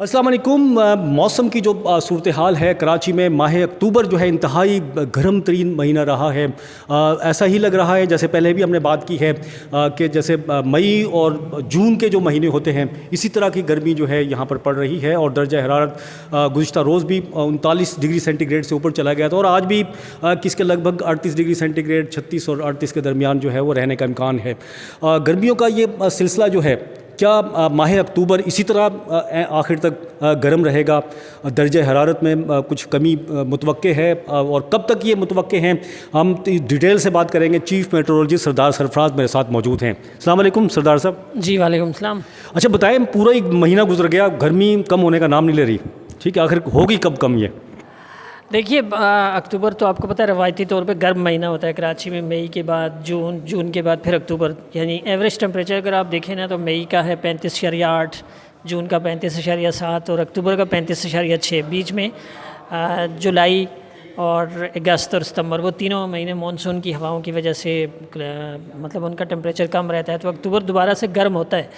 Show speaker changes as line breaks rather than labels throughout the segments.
अस्सलाम वालेकुम। मौसम की जो सूरत हाल है कराची में, माह अक्टूबर जो है इंतहाई गर्म तरीन महीना रहा है। ऐसा ही लग रहा है जैसे पहले भी हमने बात की है कि जैसे मई और जून के जो महीने होते हैं इसी तरह की गर्मी जो है यहाँ पर पड़ रही है। और दर्जा हरारत गुज़िश्ता रोज़ भी 39 डिग्री सेंटीग्रेड से ऊपर चला गया था और आज भी किसके लगभग 38 डिग्री सेंटीग्रेड 36 और 38 के दरमियान जो है वो रहने का इम्कान है। गर्मियों का ये सिलसिला जो है, क्या माह अक्टूबर इसी तरह आखिर तक गर्म रहेगा? दर्जा हरारत में कुछ कमी मुतवक्के है और कब तक ये मुतवक्के हैं, हम डिटेल से बात करेंगे। चीफ़ मेट्रोलॉजिस्ट सरदार सरफराज मेरे साथ मौजूद हैं। अस्सलाम वालेकुम सरदार साहब।
जी वालेकुम सलाम।
अच्छा बताएं, पूरा एक महीना गुजर गया, गर्मी कम होने का नाम नहीं ले रही। ठीक है, आखिर होगी कब कम ये?
देखिए, अक्टूबर तो आपको पता है रवायती तौर पे गर्म महीना होता है कराची में। मई के बाद जून, जून के बाद फिर अक्टूबर, यानी एवरेज टेम्परेचर अगर आप देखें ना तो मई का है 35.8, जून का 35.7 और अक्टूबर का 35.6। बीच में जुलाई और अगस्त और सितंबर, वो तीनों महीने मानसून की हवाओं की वजह से मतलब उनका टेम्परेचर कम रहता है, तो अक्टूबर दोबारा से गर्म होता है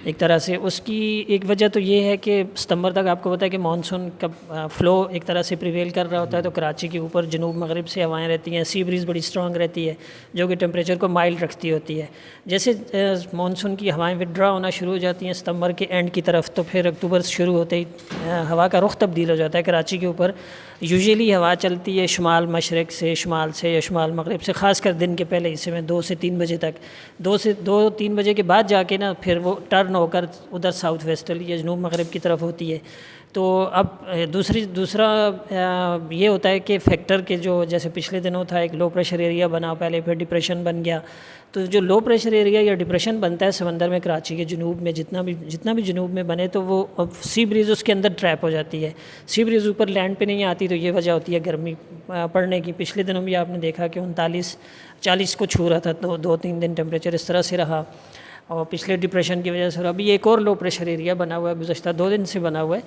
एक तरह से। उसकी एक वजह तो ये है कि सितंबर तक आपको पता है कि मानसून का फ़्लो एक तरह से प्रिवेल कर रहा होता है, तो कराची के ऊपर जनूब मगरिब से हवाएं रहती हैं, सी ब्रीज़ बड़ी स्ट्रॉन्ग रहती है जो कि टेम्परेचर को माइल्ड रखती होती है। जैसे मानसून की हवाएँ विड्रा होना शुरू हो जाती हैं सितंबर के एंड की तरफ, तो फिर अक्टूबर शुरू होते ही हवा का रुख तब्दील हो जाता है। कराची के ऊपर यूजुअली हवा चलती है शुमाल मशरक़ से, शुमाल से या शुमाल मगरिब से, ख़ासकर दिन के पहले हिस्से में 2 से 3 बजे तक। 2-3 बजे के बाद जाके ना फिर वो टर्न होकर उधर साउथ वेस्टर्ली या जनूब मगरिब की तरफ होती है। तो अब दूसरा ये होता है कि फैक्टर के जो, जैसे पिछले दिनों था एक लो प्रेशर एरिया बना पहले, फिर डिप्रेशन बन गया। तो जो लो प्रेशर एरिया या डिप्रेशन बनता है समंदर में, कराची के जनूब में जितना भी जनूब में बने, तो वो अब सी ब्रीज़ उसके अंदर ट्रैप हो जाती है। सी ब्रीज़ ऊपर लैंड पे नहीं आती, तो ये वजह होती है गर्मी पड़ने की। पिछले दिनों भी आपने देखा कि 39-40 को छू रहा था, तो 2-3 दिन टेम्परेचर इस तरह से रहा। और पिछले डिप्रेशन की वजह से अभी एक और लो प्रेशर एरिया बना हुआ है, गुज़श्ता 2 दिन से बना हुआ है,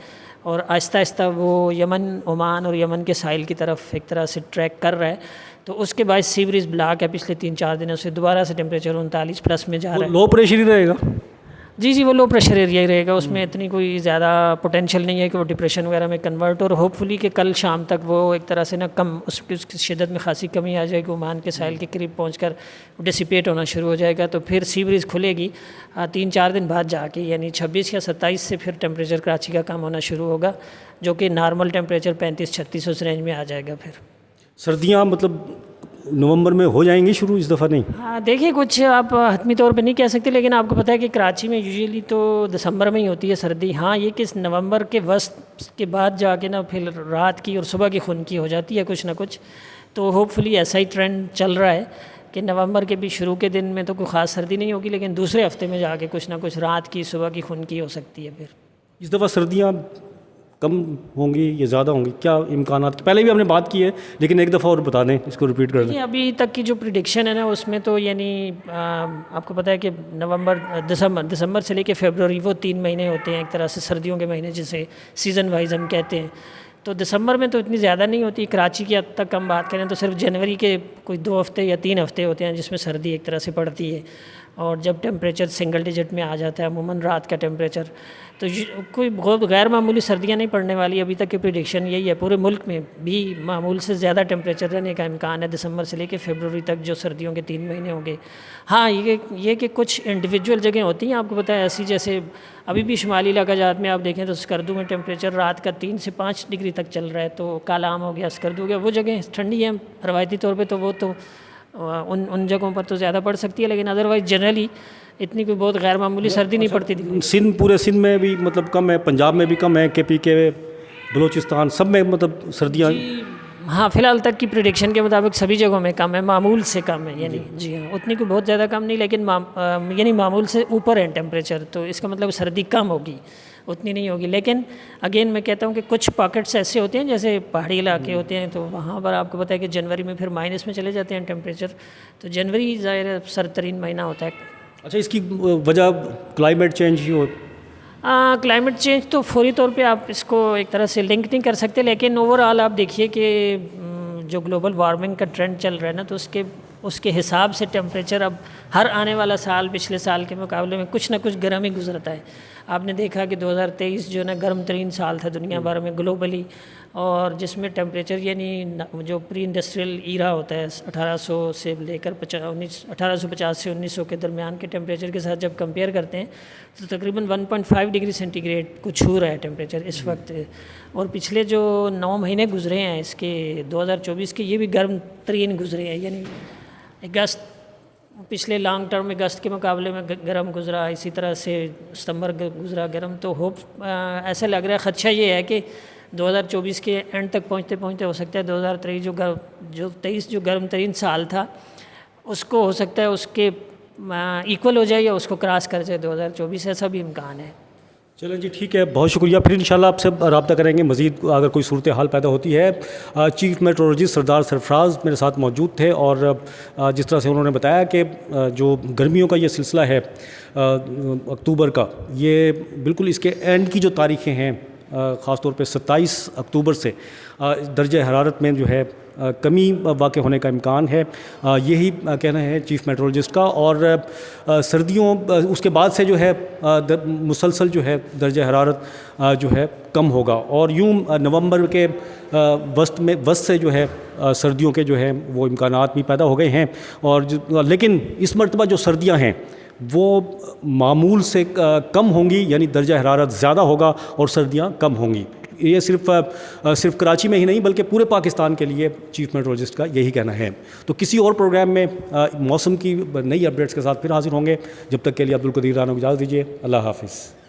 और आहिस्ता आहिस्ता वो यमन, ओमान और यमन के साहिल की तरफ एक तरह से ट्रैक कर रहा है। तो उसके बाद सी ब्रीज़ ब्लॉक है पिछले 3-4 दिनों से, दोबारा से टेम्परेचर 39 प्लस में जा रहा है।
लो प्रेशर ही रहेगा?
जी, वो लो प्रेशर एरिया ही रहेगा। उसमें इतनी कोई ज़्यादा पोटेंशियल नहीं है कि वो डिप्रेशन वगैरह में कन्वर्ट, और होपफुली कि कल शाम तक वो एक तरह से ना कम, उसकी शिद्दत में खासी कमी आ जाएगी, ओमान के साहिल के करीब पहुंचकर डिसिपेट होना शुरू हो जाएगा। तो फिर सी ब्रीज़ खुलेगी 3-4 दिन बाद जाके, यानी 26 या 27 से फिर टेम्परेचर कराची का कम होना शुरू होगा, जो कि नॉर्मल टेम्परेचर 35-36 उस रेंज में आ जाएगा। फिर
सर्दियाँ मतलब नवंबर में हो जाएंगी शुरू, इस दफ़ा नहीं?
हाँ, देखिए कुछ आप हतमी तौर पे नहीं कह सकते, लेकिन आपको पता है कि कराची में यूजुअली तो दिसंबर में ही होती है सर्दी। हाँ, ये कि नवंबर के वस्त के बाद जाके ना फिर रात की और सुबह की खुनकी हो जाती है कुछ ना कुछ। तो होपफुली ऐसा ही ट्रेंड चल रहा है कि नवंबर के भी शुरू के दिन में तो कोई ख़ास सर्दी नहीं होगी, लेकिन दूसरे हफ्ते में जाके कुछ ना कुछ रात की सुबह की खुनकी हो सकती है। फिर
इस दफ़ा सर्दियाँ कम होंगी या ज़्यादा होंगी, क्या इम्कानात? पहले भी हमने बात की है, लेकिन एक दफ़ा और बता दें, इसको रिपीट कर दें।
अभी तक की जो प्रिडिक्शन है ना, उसमें तो यानी आपको पता है कि दिसंबर से लेके फरवरी, वो 3 महीने होते हैं एक तरह से सर्दियों के महीने, जिसे सीज़न वाइज हम कहते हैं। तो दिसंबर में तो इतनी ज़्यादा नहीं होती। कराची की हद तक हम बात करें तो सिर्फ जनवरी के कोई 2 हफ्ते या 3 हफ्ते होते हैं जिसमें सर्दी एक तरह से पड़ती है, और जब टेम्परेचर सिंगल डिजिट में आ जाता है अमूमन रात का टेम्परेचर, तो कोई बहुत गैर मामूली सर्दियाँ नहीं पड़ने वाली। अभी तक की प्रिडिक्शन यही है। पूरे मुल्क में भी मामूल से ज़्यादा टेम्परेचर रहने का इम्कान है दिसंबर से लेकर फरवरी तक, जो सर्दियों के 3 महीने होंगे। हाँ, ये कि कुछ इंडिविजुअल जगह होती हैं, आपको पता है ऐसी, जैसे अभी भी शुमाली इलाकाजात में आप देखें तो स्कर्दू में टेम्परेचर रात का 3 से 5 डिग्री तक चल रहा है। तो कालाम हो गया, स्कर्दू हो गया, वो जगह ठंडी है रवायती तौर पर, तो वो तो उन जगहों पर तो ज़्यादा पड़ सकती है, लेकिन अदरवाइज़ जनरली इतनी कोई बहुत गैर मामूली सर्दी नहीं पड़ती थी।
सिंध, पूरे सिंध में भी मतलब कम है, पंजाब में भी कम है, KP के बलूचिस्तान सब में मतलब सर्दियाँ?
हाँ, फ़िलहाल तक की प्रिडिक्शन के मुताबिक सभी जगहों में कम है, मामूल से कम है, यानी जी हाँ, उतनी कोई बहुत ज़्यादा कम नहीं, लेकिन यानी मामूल से ऊपर है टेम्परेचर, तो इसका मतलब सर्दी कम होगी, उतनी नहीं होगी। लेकिन अगेन मैं कहता हूँ कि कुछ पॉकेट्स ऐसे होते हैं जैसे पहाड़ी इलाके होते हैं, तो वहाँ पर आपको पता है कि जनवरी में फिर माइनस में चले जाते हैं टेम्परेचर। तो जनवरी ज़ाहिर सर्दतरीन महीना होता है।
अच्छा, इसकी वजह क्लाइमेट चेंज ही हो?
क्लाइमेट चेंज तो फौरी तौर पे आप इसको एक तरह से लिंक नहीं कर सकते, लेकिन ओवरऑल आप देखिए कि जो ग्लोबल वार्मिंग का ट्रेंड चल रहा है ना, तो उसके हिसाब से टेम्परेचर अब हर आने वाला साल पिछले साल के मुकाबले में कुछ ना कुछ गर्म ही गुजरता है। आपने देखा कि 2023 जो है ना गर्म तरीन साल था दुनिया भर में ग्लोबली, और जिसमें टेम्परेचर यानी जो प्री इंडस्ट्रियल ईरा होता है 1800 से लेकर 1850 से 1900 के दरमियान के टेम्परेचर के साथ जब कंपेयर करते हैं तो तकरीबन 1.5 डिग्री सेंटीग्रेड को छू रहा है टेम्परेचर इस वक्त। और पिछले जो 9 महीने गुजरे हैं इसके 2024 के, ये भी गर्म तरीन गुजरे हैं। यानी अगस्त पिछले लॉन्ग टर्म में अगस्त के मुकाबले में गर्म गुजरा, इसी तरह से सितंबर गुजरा गर्म। तो होप ऐसा लग रहा है, ख़दशा ये है कि 2024 के एंड तक पहुंचते पहुंचते हो सकता है 2023 जो गर्म तरीन साल था उसको हो सकता है उसके इक्वल हो जाए या उसको क्रॉस कर जाए 2024, ऐसा भी इम्कान है।
चलें जी, ठीक है, बहुत शुक्रिया। फिर इंशाल्लाह आपसे रब्ता करेंगे मज़ीद अगर कोई सूरत हाल पैदा होती है। चीफ मेट्रोलॉजिस्ट सरदार सरफराज मेरे साथ मौजूद थे और जिस तरह से उन्होंने बताया कि जो गर्मियों का ये सिलसिला है अक्टूबर का, ये बिल्कुल इसके एंड की जो तारीखें हैं ख़ास तौर पे 27 अक्टूबर से दर्जे हरारत में जो है कमी वाक़ होने का इम्कान है, यही कहना है चीफ मेट्रोलॉजिस्ट का। और सर्दियों उसके बाद से जो है मुसलसल जो है दर्जे हरारत जो है कम होगा, और यूँ नवंबर के वस्त से जो है सर्दियों के जो है वो इम्कानात भी पैदा हो गए हैं। और लेकिन इस मरतबा जो सर्दियाँ हैं वो मामूल से कम होंगी, यानी दर्जा हरारत ज़्यादा होगा और सर्दियाँ कम होंगी। ये सिर्फ कराची में ही नहीं बल्कि पूरे पाकिस्तान के लिए चीफ मेट्रोलॉजिस्ट का यही कहना है। तो किसी और प्रोग्राम में मौसम की नई अपडेट्स के साथ फिर हाजिर होंगे। जब तक के लिए अब्दुल कदीर राना को इजाज़त दीजिए। अल्लाह हाफ़िज़।